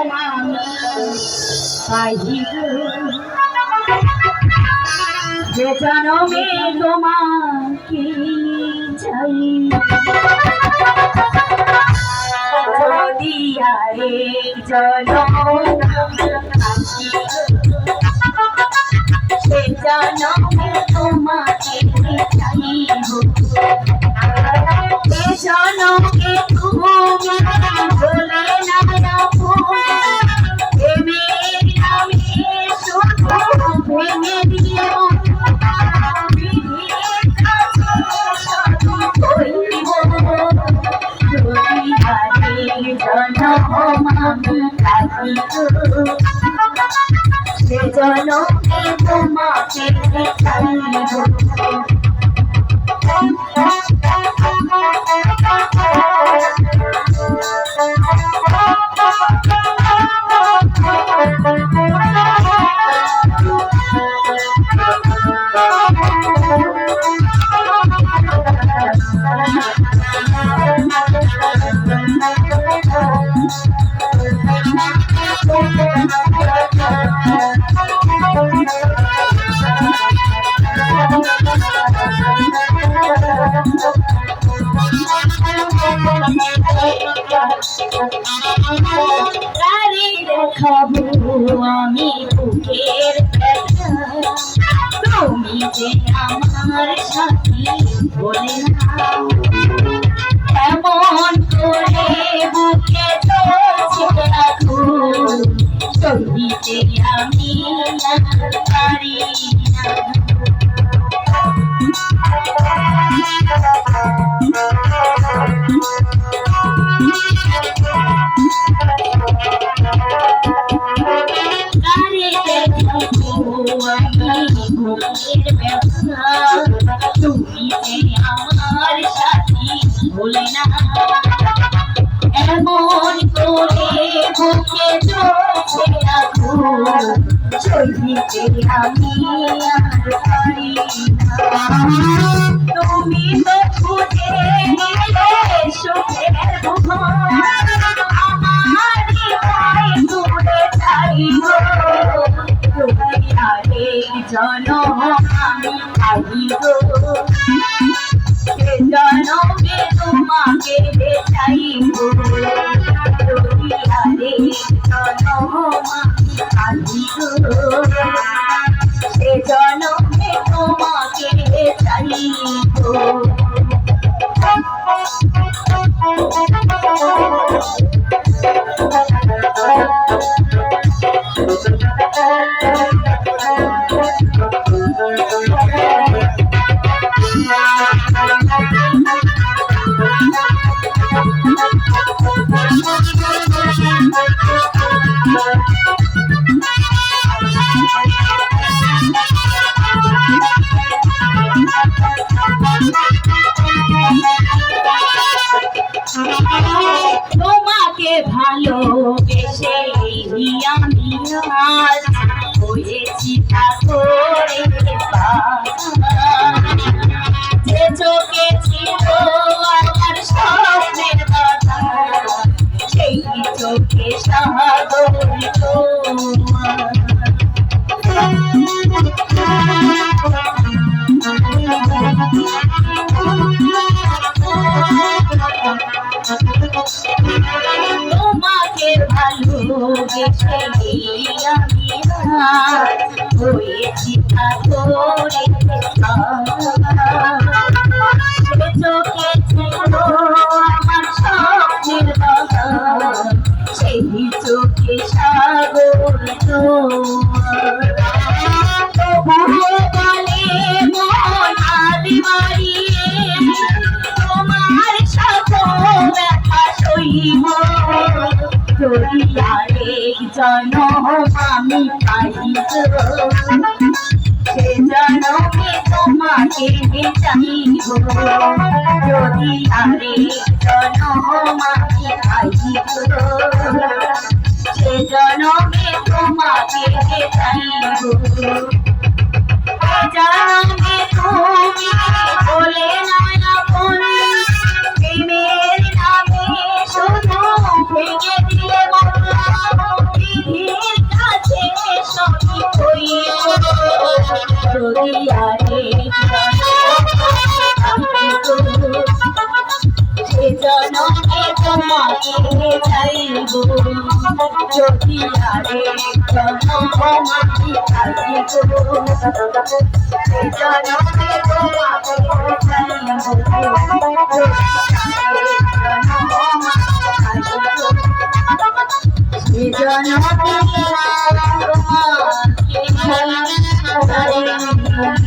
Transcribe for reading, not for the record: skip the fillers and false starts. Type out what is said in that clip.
মামি পাইব যে জনমে তোমাকে চাই যদি আরেক জনম সে জনমে তোমাকে চাইব সে জনমে তুমি বলে না প্রেমের নামে শুধু ভেঙে দিও সেজন্য তোমাকে চাইব খাবো আমি বুকের ব্যথা তুমি যে আমার সাথী বলে না এমন করে বুকে চলছে রাখো সহিতে আমি পারি না তুমি যে আমার সাথী ভুলে না এমন করে বুকে চলছে রাখো সহিতে আমি আর পারি না তুমি তো খুঁজে নিলে সুখের আমার হৃদয় দূরে চাইব জনম আমি পাইব সে জনমে তোমাকে চাইব যদি আরেক জনম আমি পাইব সে জনমে তোমাকে চাইব তোমাকে ভালোবেসে আমি আজ হয়েছি ঠাকুরে যে চোখে ছিল আমার স্বপ্নের কথা সেই চোখে সাগর তোমাকে ভালোবেসে আমি হয়েছি ঠাকুরে চোখে ছিল আমার স্বপ্নের কথা সেই চোখে সাগর তোমার সাথে ব্যথা সইব যদি আরেক জনম আমি পাইব সে জনমে তোমাকে চাইব যদি আরেক জনম আমি পাইব সে জনমে তোমাকে চাইব জনমে তুমি বলে না আপন প্রেমের নামে শুধু ভেঙে দিয়ে যদি আরে জনমাটি থাকি গো এই জনমে তোমাকে চাইব এই জনমে তোমাকে